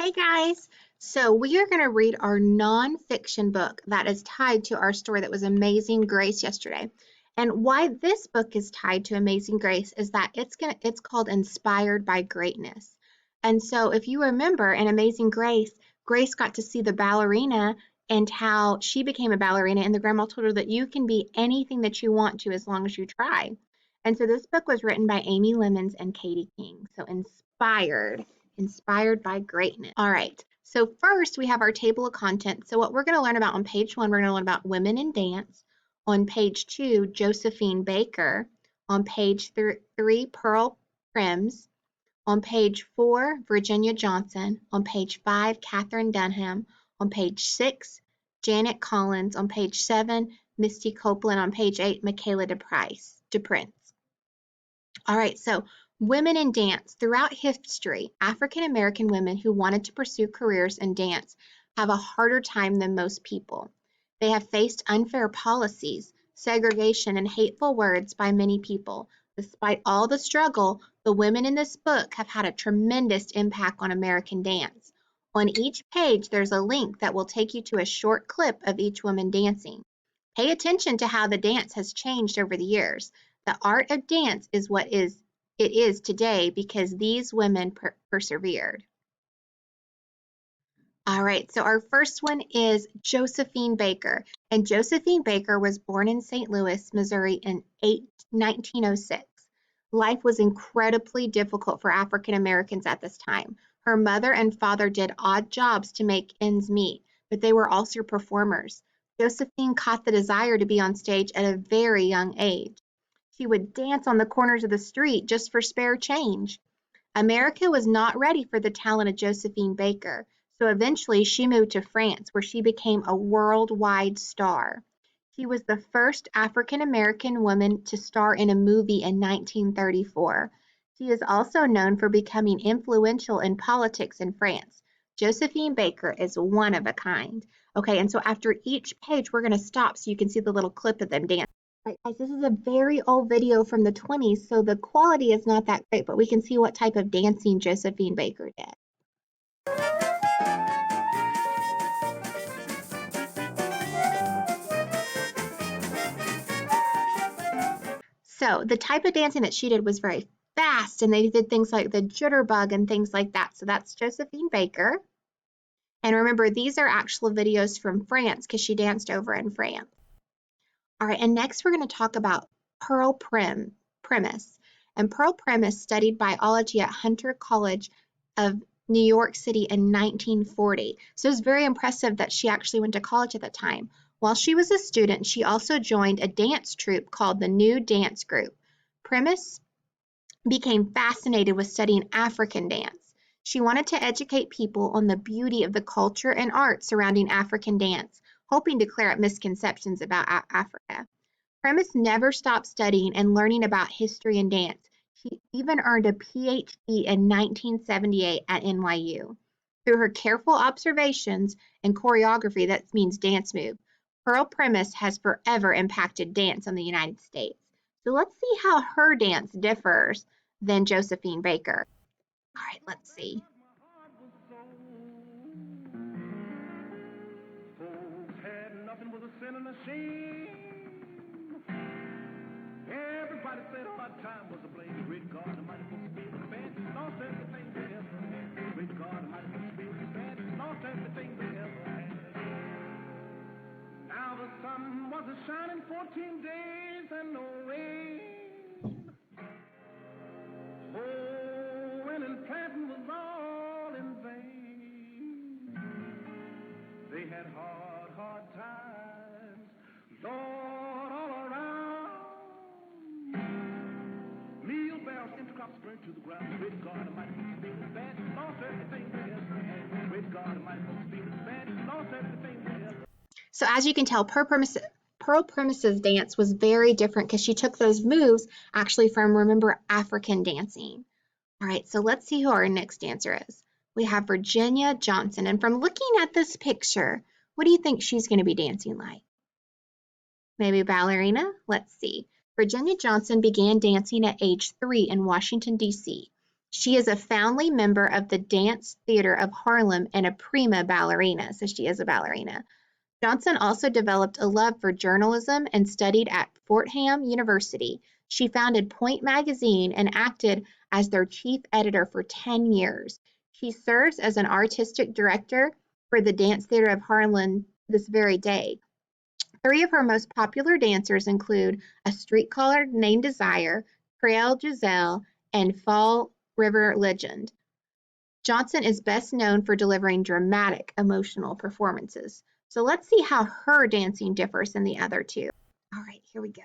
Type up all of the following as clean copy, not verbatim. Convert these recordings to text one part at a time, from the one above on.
Hey guys! So we are going to read our nonfiction book that is tied to our story that was Amazing Grace yesterday. And why this book is tied to Amazing Grace is that it's called Inspired by Greatness. And so if you remember in Amazing Grace, Grace got to see the ballerina and how she became a ballerina, and the grandma told her that you can be anything that you want to as long as you try. And so this book was written by Amy Lemons and Katie King. So inspired by greatness. All right, so first we have our table of contents. So what we're going to learn about on page 1, we're going to learn about women in dance. On page 2, Josephine Baker. On page 3, Pearl Prims. On page 4, Virginia Johnson. On page 5, Katherine Dunham. On page 6, Janet Collins. On page 7, Misty Copeland. On page 8, Michaela DePrince. All right, so women in dance. Throughout history, African American women who wanted to pursue careers in dance have a harder time than most people. They have faced unfair policies, segregation, and hateful words by many people. Despite all the struggle, the women in this book have had a tremendous impact on American dance. On each page, there's a link that will take you to a short clip of each woman dancing. Pay attention to how the dance has changed over the years. The art of dance is what it is today because these women persevered. All right, so our first one is Josephine Baker. And Josephine Baker was born in St. Louis, Missouri in 1906. Life was incredibly difficult for African Americans at this time. Her mother and father did odd jobs to make ends meet, but they were also performers. Josephine caught the desire to be on stage at a very young age. She would dance on the corners of the street just for spare change. America was not ready for the talent of Josephine Baker, so eventually she moved to France, where she became a worldwide star. She was the first African American woman to star in a movie in 1934. She is also known for becoming influential in politics in France. Josephine Baker is one of a kind. Okay, and so after each page, we're going to stop so you can see the little clip of them dancing. Right, guys, this is a very old video from the 20s, so the quality is not that great, but we can see what type of dancing Josephine Baker did. So the type of dancing that she did was very fast, and they did things like the jitterbug and things like that. So that's Josephine Baker. And remember, these are actual videos from France because she danced over in France. All right, and next we're going to talk about Pearl Primus. And Pearl Primus studied biology at Hunter College of New York City in 1940. So it's very impressive that she actually went to college at that time. While she was a student, she also joined a dance troupe called the New Dance Group. Primus became fascinated with studying African dance. She wanted to educate people on the beauty of the culture and art surrounding African dance, hoping to clear up misconceptions about Africa. Primus never stopped studying and learning about history and dance. She even earned a PhD in 1978 at NYU. Through her careful observations and choreography, that means dance move, Pearl Primus has forever impacted dance in the United States. So let's see how her dance differs than Josephine Baker. All right, let's see. Everybody said our time was a blaze. Great God Almighty, supposed to be the best. Lost everything they ever had. Great God Almighty, supposed to be the best. Lost everything they ever had. Now the sun was a shining 14 days and no rain. Sowing and planting was all in vain. They had hard times. Lord, all around. Meal barrels, intercrops burnt to the ground. Great God Almighty, supposed to be the best. Lost everything they ever had. Great God Almighty, supposed to be the best. Lost everything they ever had. So as you can tell, Pearl Primus's dance was very different because she took those moves actually from, remember, African dancing. All right, so let's see who our next dancer is. We have Virginia Johnson, and from looking at this picture, what do you think she's going to be dancing like? Maybe a ballerina? Let's see. Virginia Johnson began dancing at age 3 in Washington, D.C. She is a founding member of the Dance Theater of Harlem and a prima ballerina, so she is a ballerina. Johnson also developed a love for journalism and studied at Fordham University. She founded Point Magazine and acted as their chief editor for 10 years. She serves as an artistic director for the Dance Theater of Harlem this very day. 3 of her most popular dancers include A Streetcar Named Desire, Creole Giselle, and Fall River Legend. Johnson is best known for delivering dramatic, emotional performances. So let's see how her dancing differs than the other two. All right, here we go.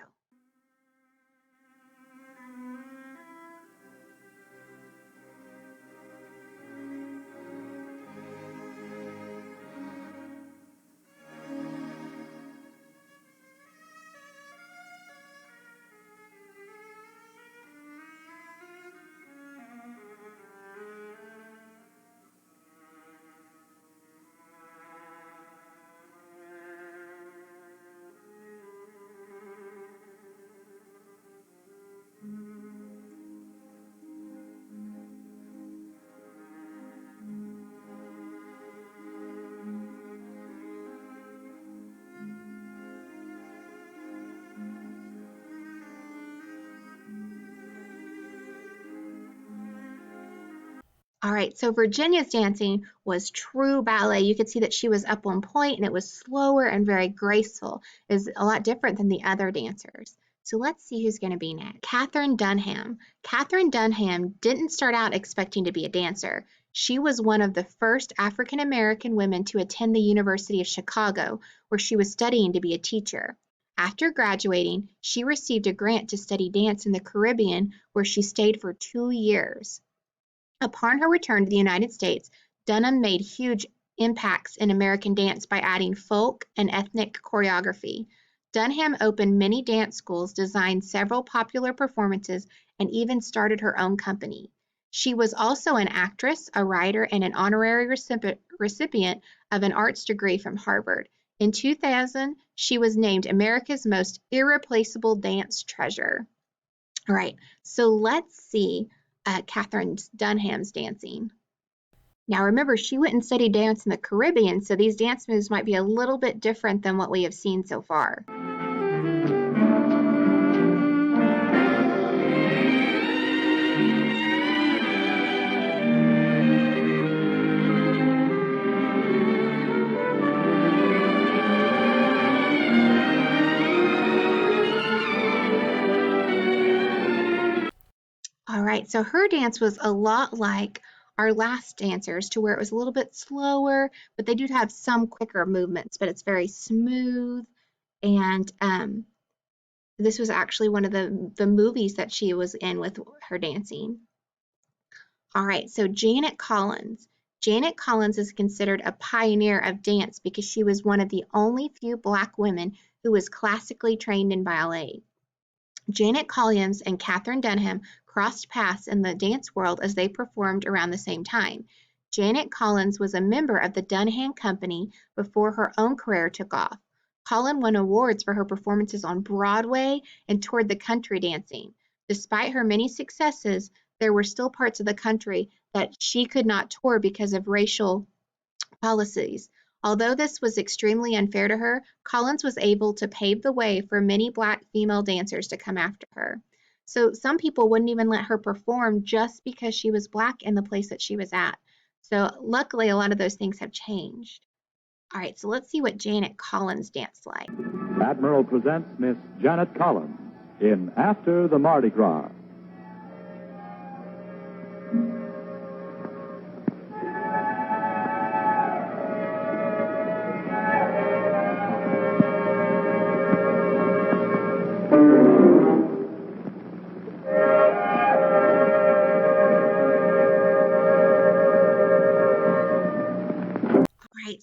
All right, so Virginia's dancing was true ballet. You could see that she was up on point and it was slower and very graceful. It was a lot different than the other dancers. So let's see who's going to be next. Katherine Dunham. Katherine Dunham didn't start out expecting to be a dancer. She was one of the first African American women to attend the University of Chicago, where she was studying to be a teacher. After graduating, she received a grant to study dance in the Caribbean, where she stayed for 2 years. Upon her return to the United States, Dunham made huge impacts in American dance by adding folk and ethnic choreography. Dunham opened many dance schools, designed several popular performances, and even started her own company. She was also an actress, a writer, and an honorary recipient of an arts degree from Harvard. In 2000, she was named America's Most Irreplaceable Dance Treasure. All right, so let's see Katherine Dunham's dancing. Now remember, she went and studied dance in the Caribbean, so these dance moves might be a little bit different than what we have seen so far. All right, so her dance was a lot like our last dancers, to where it was a little bit slower, but they do have some quicker movements, but it's very smooth. And this was actually one of the movies that she was in with her dancing. All right, so Janet Collins. Janet Collins is considered a pioneer of dance because she was one of the only few Black women who was classically trained in ballet. Janet Collins and Katherine Dunham crossed paths in the dance world as they performed around the same time. Janet Collins was a member of the Dunham Company before her own career took off. Collins won awards for her performances on Broadway and toured the country dancing. Despite her many successes, there were still parts of the country that she could not tour because of racial policies. Although this was extremely unfair to her, Collins was able to pave the way for many Black female dancers to come after her. So some people wouldn't even let her perform just because she was Black in the place that she was at. So luckily, a lot of those things have changed. All right, so let's see what Janet Collins danced like. Admiral presents Miss Janet Collins in After the Mardi Gras.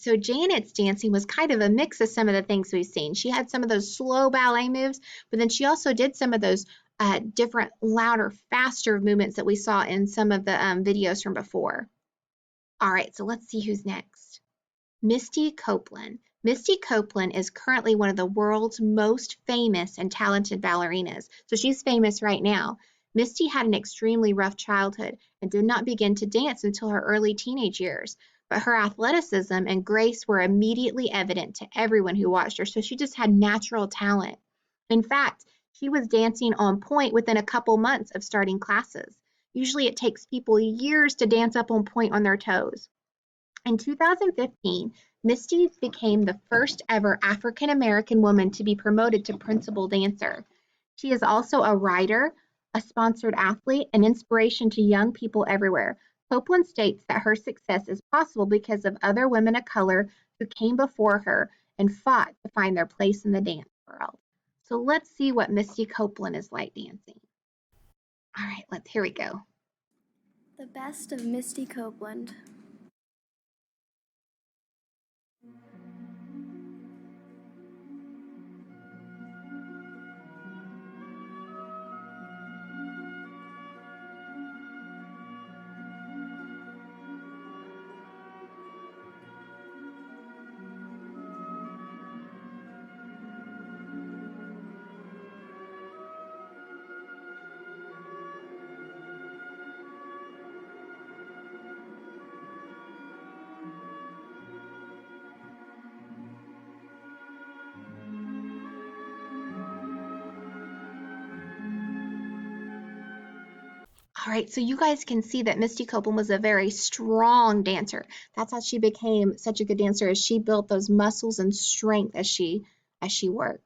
So Janet's dancing was kind of a mix of some of the things we've seen. She had some of those slow ballet moves, but then she also did some of those different, louder, faster movements that we saw in some of the videos from before. All right, so let's see who's next. Misty Copeland. Misty Copeland is currently one of the world's most famous and talented ballerinas. So she's famous right now. Misty had an extremely rough childhood and did not begin to dance until her early teenage years, but her athleticism and grace were immediately evident to everyone who watched her, so she just had natural talent. In fact, she was dancing on point within a couple months of starting classes. Usually it takes people years to dance up on point on their toes. In 2015, Misty became the first ever African American woman to be promoted to principal dancer. She is also a writer, a sponsored athlete, an inspiration to young people everywhere. Copeland states that her success is possible because of other women of color who came before her and fought to find their place in the dance world. So let's see what Misty Copeland is like dancing. All right, here we go. The best of Misty Copeland. All right, so you guys can see that Misty Copeland was a very strong dancer. That's how she became such a good dancer, as she built those muscles and strength as she worked.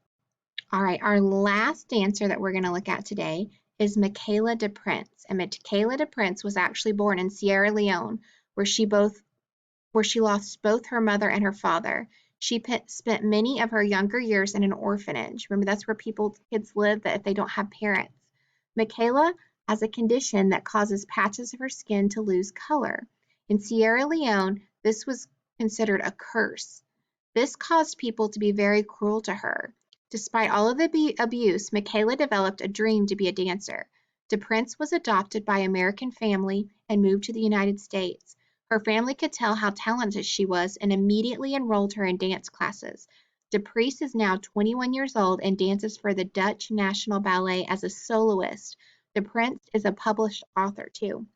All right, our last dancer that we're going to look at today is Michaela de Prince. And Michaela de Prince was actually born in Sierra Leone, where she lost both her mother and her father. She spent many of her younger years in an orphanage. Remember, that's where kids live that if they don't have parents. Michaela has a condition that causes patches of her skin to lose color. In Sierra Leone, this was considered a curse. This caused people to be very cruel to her. Despite all of the abuse, Michaela developed a dream to be a dancer. De Prince was adopted by an American family and moved to the United States. Her family could tell how talented she was and immediately enrolled her in dance classes. De Prince is now 21 years old and dances for the Dutch National Ballet as a soloist. De Prince is a published author too.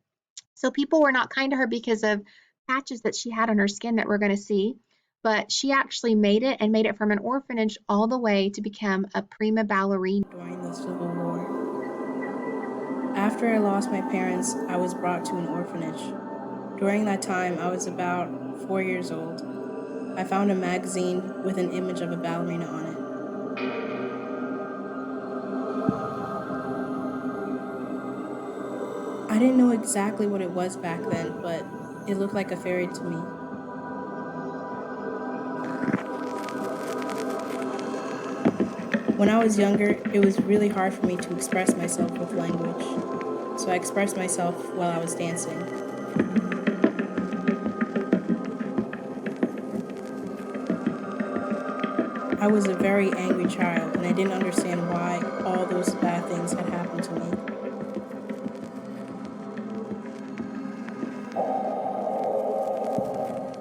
So people were not kind to her because of patches that she had on her skin that we're going to see, but she actually made it from an orphanage all the way to become a prima ballerina. During the Civil War. After I lost my parents, I was brought to an orphanage. During that time, I was about 4 years old. I found a magazine with an image of a ballerina on it. I didn't know exactly what it was back then, but it looked like a fairy to me. When I was younger, it was really hard for me to express myself with language, so I expressed myself while I was dancing. I was a very angry child, and I didn't understand why all those bad things had happened to me.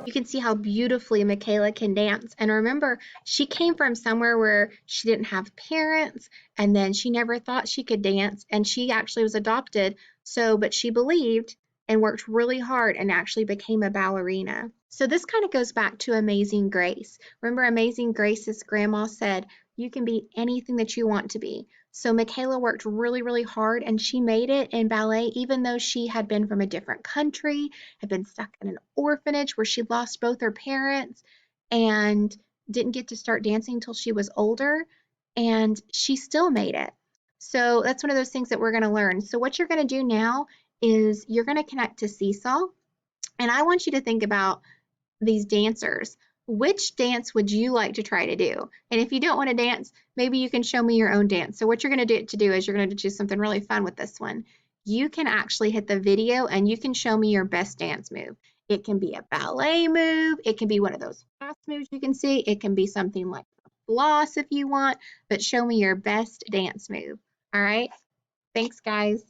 You can see how beautifully Michaela can dance. And remember, she came from somewhere where she didn't have parents, and then she never thought she could dance, and she actually was adopted. But she believed and worked really hard and actually became a ballerina. So this kind of goes back to Amazing Grace. Remember Amazing Grace's grandma said, you can be anything that you want to be. So Michaela worked really, really hard, and she made it in ballet, even though she had been from a different country, had been stuck in an orphanage where she lost both her parents and didn't get to start dancing until she was older, and she still made it. So that's one of those things that we're going to learn. So what you're going to do now is you're going to connect to Seesaw, and I want you to think about these dancers. Which dance would you like to try to do? And if you don't want to dance, maybe you can show me your own dance. So what you're going to do is you're going to do something really fun with this one. You can actually hit the video and you can show me your best dance move. It can be a ballet move. It can be one of those fast moves you can see. It can be something like a floss if you want, but show me your best dance move. All right? Thanks, guys.